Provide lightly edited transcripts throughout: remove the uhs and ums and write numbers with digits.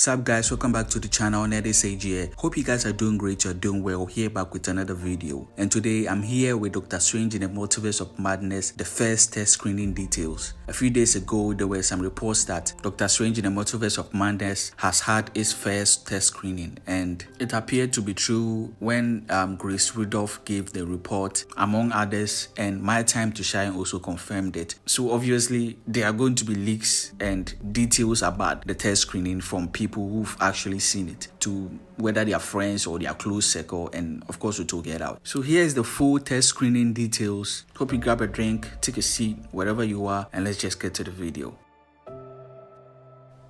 Sup guys, welcome back to the channel. Nedisage here. Hope you guys are doing great, you're doing well. Here back with another video. And today I'm here with Dr. Strange in the Multiverse of Madness, the first test screening details. A few days ago, there were some reports that Dr. Strange in the Multiverse of Madness has had its first test screening, and it appeared to be true when Grace Rudolph gave the report, among others, and My Time to Shine also confirmed it. So obviously there are going to be leaks and details about the test screening from people who've actually seen it, to whether they are friends or their close circle, and of course we talk it out. So here's the full test screening details. Hope you grab a drink, take a seat wherever you are, and let's just get to the video.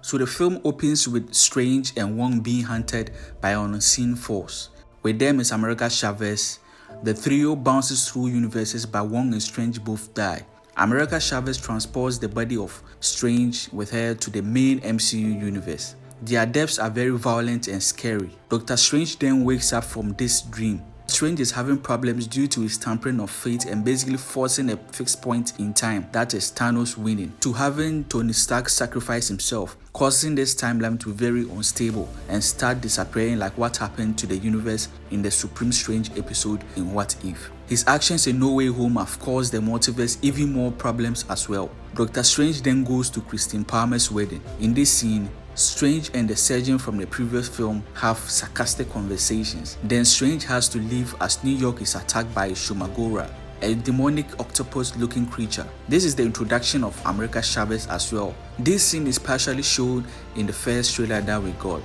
So the film opens with Strange and Wong being hunted by an unseen force. With them is America Chavez. The trio bounces through universes, but Wong and Strange both die. America Chavez transports the body of Strange with her to the main MCU universe. Their deaths are very violent and scary. Dr. Strange then wakes up from this dream. Strange is having problems due to his tampering of fate and basically forcing a fixed point in time, that is Thanos winning, to having Tony Stark sacrifice himself, causing this timeline to be very unstable and start disappearing like what happened to the universe in the Supreme Strange episode in What If. His actions in No Way Home have caused the multiverse even more problems as well. Dr. Strange then goes to Christine Palmer's wedding. In this scene, Strange and the surgeon from the previous film have sarcastic conversations. Then Strange has to leave as New York is attacked by Shumagora, a demonic octopus-looking creature. This is the introduction of America Chavez as well. This scene is partially shown in the first trailer that we got.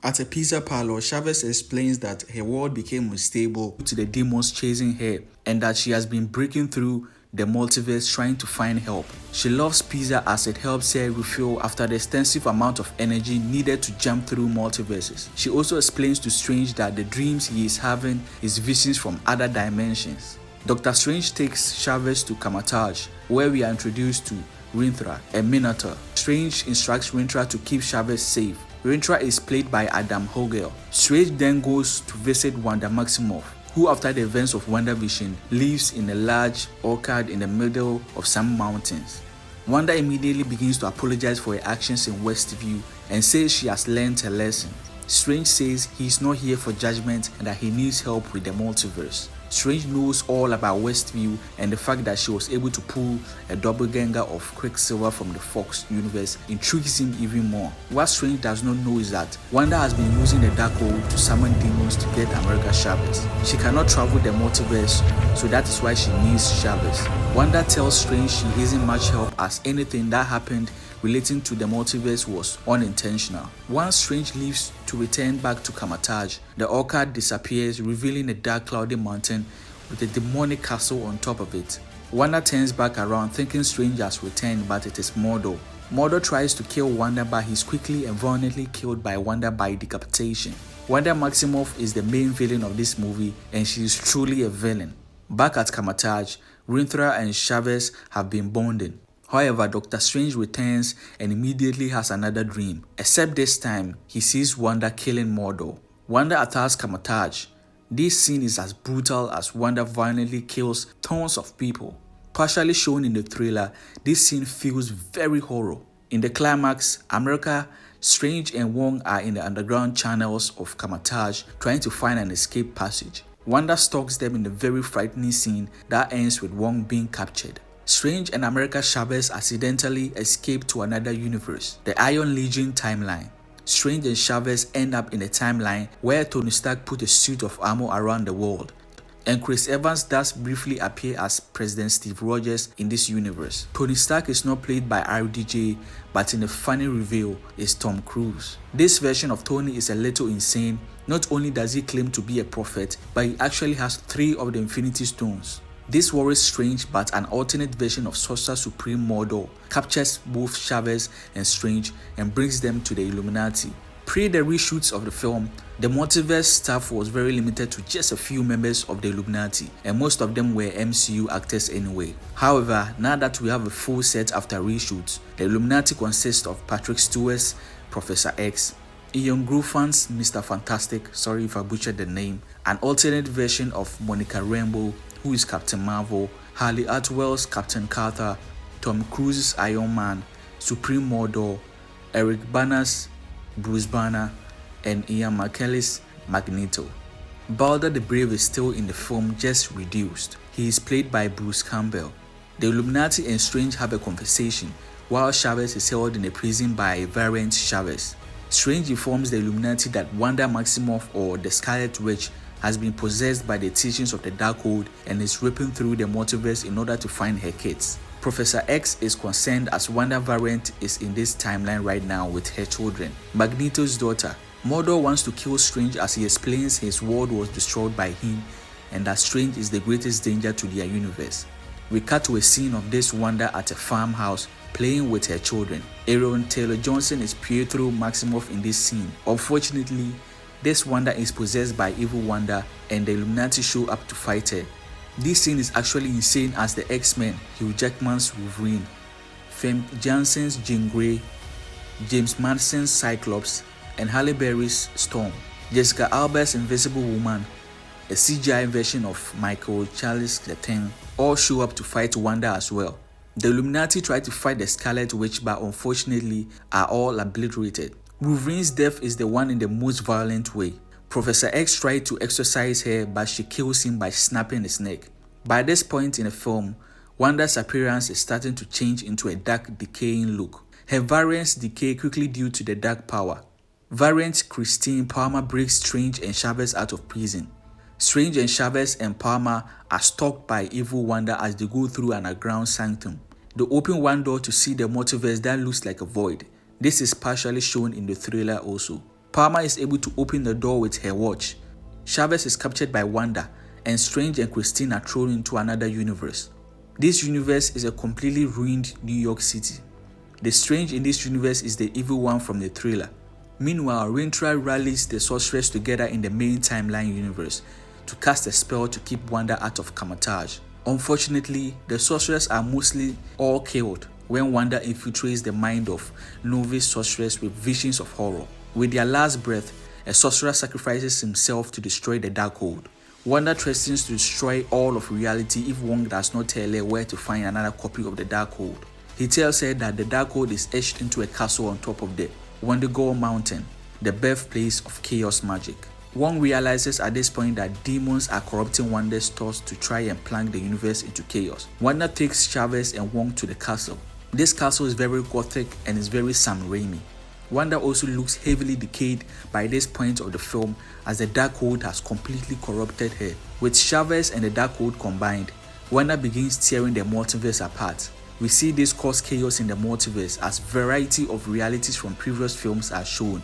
At a pizza parlor, Chavez explains that her world became unstable due to the demons chasing her, and that she has been breaking through the multiverse trying to find help. She loves pizza as it helps her refuel after the extensive amount of energy needed to jump through multiverses. She also explains to Strange that the dreams he is having is visions from other dimensions. Dr. Strange takes Chavez to Kamatage, where we are introduced to Rinthra, a Minotaur. Strange instructs Rinthra to keep Chavez safe. Rinthra is played by Adam Hogel. Strange then goes to visit Wanda Maximoff, who after the events of WandaVision lives in a large orchard in the middle of some mountains. Wanda immediately begins to apologize for her actions in Westview and says she has learned her lesson. Strange says he is not here for judgment and that he needs help with the multiverse. Strange knows all about Westview and the fact that she was able to pull a doppelganger of Quicksilver from the Fox universe intrigues him even more. What Strange does not know is that Wanda has been using the Darkhold to summon demons to get America Chavez. She cannot travel the multiverse, so that is why she needs Chavez. Wanda tells Strange she isn't much help as anything that happened relating to the multiverse was unintentional. Once Strange leaves to return back to Kamatage, the orchard disappears, revealing a dark cloudy mountain with a demonic castle on top of it. Wanda turns back around thinking Strange has returned, but it is Mordo. Mordo tries to kill Wanda, but he's quickly and violently killed by Wanda by decapitation. Wanda Maximoff is the main villain of this movie, and she is truly a villain. Back at Kamatage, Rinthra and Chavez have been bonding. However, Dr. Strange returns and immediately has another dream, except this time he sees Wanda killing Mordo. Wanda attacks Kamatage. This scene is as brutal as Wanda violently kills tons of people. Partially shown in the trailer, this scene feels very horror. In the climax, America, Strange and Wong are in the underground channels of Kamatage trying to find an escape passage. Wanda stalks them in a very frightening scene that ends with Wong being captured. Strange and America Chavez accidentally escape to another universe, the Iron Legion timeline. Strange and Chavez end up in a timeline where Tony Stark put a suit of armor around the world, and Chris Evans does briefly appear as President Steve Rogers in this universe. Tony Stark is not played by RDJ, but in a funny reveal is Tom Cruise. This version of Tony is a little insane. Not only does he claim to be a prophet, but he actually has 3 of the Infinity Stones. This worries Strange, but an alternate version of Sorcerer Supreme Mordo captures both Chavez and Strange and brings them to the Illuminati. Pre the reshoots of the film, the multiverse staff was very limited to just a few members of the Illuminati, and most of them were MCU actors anyway. However, now that we have a full set after reshoots, the Illuminati consists of Patrick Stewart's Professor X, Ian Grufan's Mr. Fantastic, sorry if I butchered the name, an alternate version of Monica Rambeau, who is Captain Marvel, Harley Atwell's Captain Carter, Tom Cruise's Iron Man, Supreme Mordo, Eric Bana's Bruce Banner, and Ian McKellen's Magneto. Balder the Brave is still in the film, just reduced. He is played by Bruce Campbell. The Illuminati and Strange have a conversation while Chavez is held in a prison by a variant Chavez. Strange informs the Illuminati that Wanda Maximoff, or the Scarlet Witch, has been possessed by the teachings of the Darkhold and is ripping through the multiverse in order to find her kids. Professor X is concerned as Wanda variant is in this timeline right now with her children. Magneto's daughter. Mordor wants to kill Strange as he explains his world was destroyed by him and that Strange is the greatest danger to their universe. We cut to a scene of this Wanda at a farmhouse playing with her children. Aaron Taylor Johnson is Pietro Maximoff in this scene. Unfortunately, this Wanda is possessed by evil Wanda and the Illuminati show up to fight her. This scene is actually insane as the X-Men, Hugh Jackman's Wolverine, Femme Janssen's Jean Grey, James Madison's Cyclops, and Halle Berry's Storm, Jessica Alba's Invisible Woman, a CGI version of Michael Charles III, all show up to fight Wanda as well. The Illuminati try to fight the Scarlet Witch but unfortunately are all obliterated. Wolverine's death is the one in the most violent way. Professor X tried to exorcise her but she kills him by snapping his neck. By this point in the film, Wanda's appearance is starting to change into a dark, decaying look. Her variants decay quickly due to the dark power. Variant Christine Palmer breaks Strange and Chavez out of prison. Strange and Chavez and Palmer are stalked by evil Wanda as they go through an underground sanctum. They open one door to see the multiverse that looks like a void. This is partially shown in the trailer also. Palmer is able to open the door with her watch. Chavez is captured by Wanda, and Strange and Christine are thrown into another universe. This universe is a completely ruined New York City. The Strange in this universe is the evil one from the trailer. Meanwhile, Rintra rallies the sorcerers together in the main timeline universe to cast a spell to keep Wanda out of Camotage. Unfortunately, the sorcerers are mostly all killed when Wanda infiltrates the mind of novice sorcerers with visions of horror. With their last breath, a sorcerer sacrifices himself to destroy the Darkhold. Wanda threatens to destroy all of reality if Wong does not tell her where to find another copy of the Darkhold. He tells her that the Darkhold is etched into a castle on top of the Wendigo Mountain, the birthplace of chaos magic. Wong realizes at this point that demons are corrupting Wanda's thoughts to try and plunge the universe into chaos. Wanda takes Chavez and Wong to the castle. This castle is very gothic and is very Sam Raimi. Wanda also looks heavily decayed by this point of the film as the Darkhold has completely corrupted her. With Chavez and the Darkhold combined, Wanda begins tearing the multiverse apart. We see this cause chaos in the multiverse as variety of realities from previous films are shown.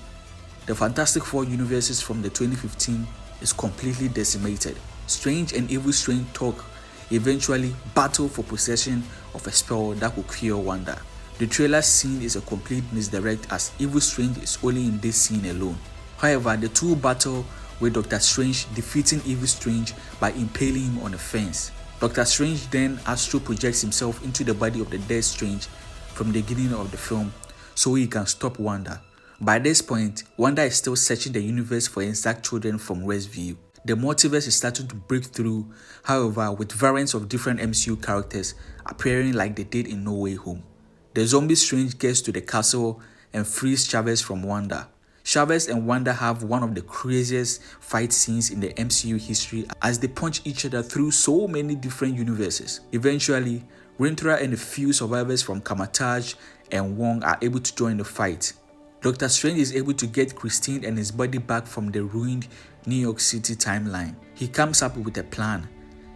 The Fantastic Four universes from the 2015 is completely decimated. Strange and Evil Strange talk eventually battle for possession of a spell that will cure Wanda. The trailer scene is a complete misdirect as Evil Strange is only in this scene alone. However, the two battle with Doctor Strange defeating Evil Strange by impaling him on a fence. Doctor Strange then astral projects himself into the body of the dead Strange from the beginning of the film so he can stop Wanda. By this point, Wanda is still searching the universe for exact children from Westview. The multiverse is starting to break through, however, with variants of different MCU characters appearing like they did in No Way Home. The zombie Strange gets to the castle and frees Chavez from Wanda. Chavez and Wanda have one of the craziest fight scenes in the MCU history as they punch each other through so many different universes. Eventually, Rintra and a few survivors from Camotage and Wong are able to join the fight. Doctor Strange is able to get Christine and his body back from the ruined New York City timeline. He comes up with a plan.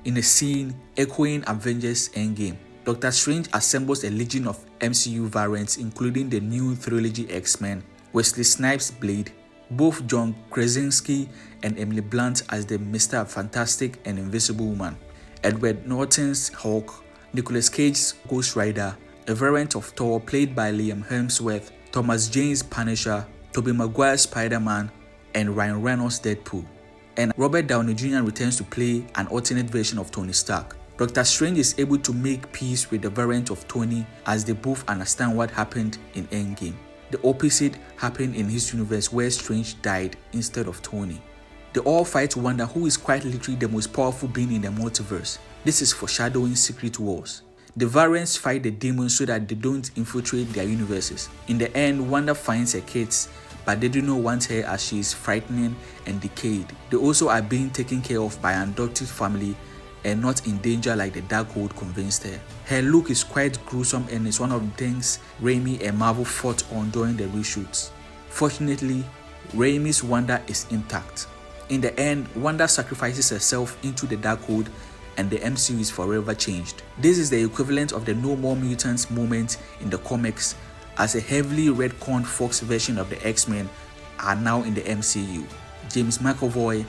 In a scene echoing Avengers Endgame, Doctor Strange assembles a legion of MCU variants including the new trilogy X-Men, Wesley Snipes' Blade, both John Krasinski and Emily Blunt as the Mr. Fantastic and Invisible Woman, Edward Norton's Hulk, Nicolas Cage's Ghost Rider, a variant of Thor played by Liam Hemsworth, Thomas Jane's Punisher, Tobey Maguire's Spider-Man, and Ryan Reynolds' Deadpool. And Robert Downey Jr. returns to play an alternate version of Tony Stark. Doctor Strange is able to make peace with the variant of Tony as they both understand what happened in Endgame. The opposite happened in his universe where Strange died instead of Tony. They all fight Wanda, who is quite literally the most powerful being in the multiverse. This is foreshadowing Secret Wars. The variants fight the demons so that they don't infiltrate their universes. In the end, Wanda finds her kids, but they do not want her as she is frightening and decayed. They also are being taken care of by an adoptive family and not in danger like the Darkhold convinced her. Her look is quite gruesome and is one of the things Raimi and Marvel fought on during the reshoots. Fortunately, Raimi's Wanda is intact. In the end, Wanda sacrifices herself into the Darkhold and the MCU is forever changed. This is the equivalent of the No More Mutants moment in the comics, as a heavily retconned Fox version of the X-Men are now in the MCU. James McAvoy,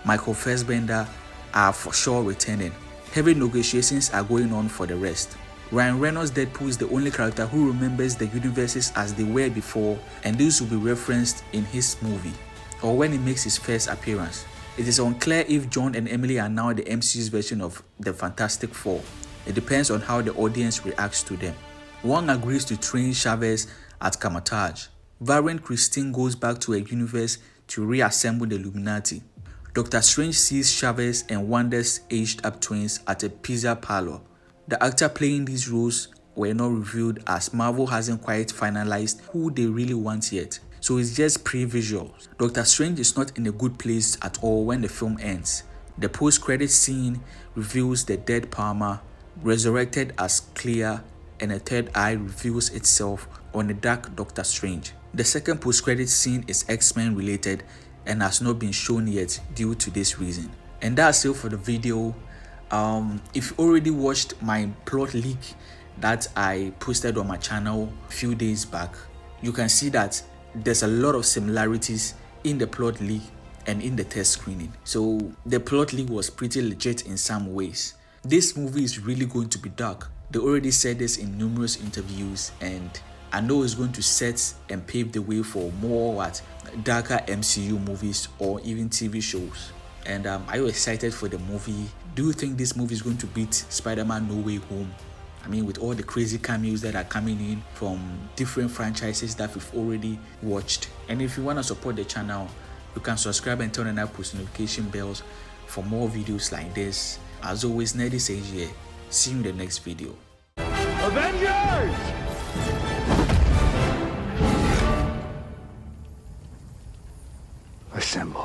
Michael Fassbender are for sure returning. Heavy negotiations are going on for the rest. Ryan Reynolds' Deadpool is the only character who remembers the universes as they were before, and this will be referenced in his movie, or when he makes his first appearance. It is unclear if John and Emily are now the MCU's version of the Fantastic Four. It depends on how the audience reacts to them. Wong agrees to train Chavez at Kamatage. Variant Christine goes back to her universe to reassemble the Illuminati. Doctor Strange sees Chavez and Wanda's aged-up twins at a pizza parlor. The actor playing these roles were not revealed as Marvel hasn't quite finalized who they really want yet, so it's just pre-visuals. Doctor Strange is not in a good place at all when the film ends. The post-credit scene reveals the dead Palmer, resurrected as Clea, and a third eye reveals itself on the dark Doctor Strange. The second post-credit scene is X-Men related and has not been shown yet due to this reason. And that's it for the video. If you already watched my plot leak that I posted on my channel a few days back, you can see that there's a lot of similarities in the plot leak and in the test screening. So the plot leak was pretty legit in some ways. This movie is really going to be dark. They already said this in numerous interviews, and I know it's going to set and pave the way for more darker MCU movies or even TV shows. And are you excited for the movie? Do you think this movie is going to beat Spider-Man No Way Home? I mean, with all the crazy cameos that are coming in from different franchises that we've already watched. And if you want to support the channel, you can subscribe and turn on that post notification bells for more videos like this. As always, Nerdy says here. See you in the next video. Avengers! Assemble.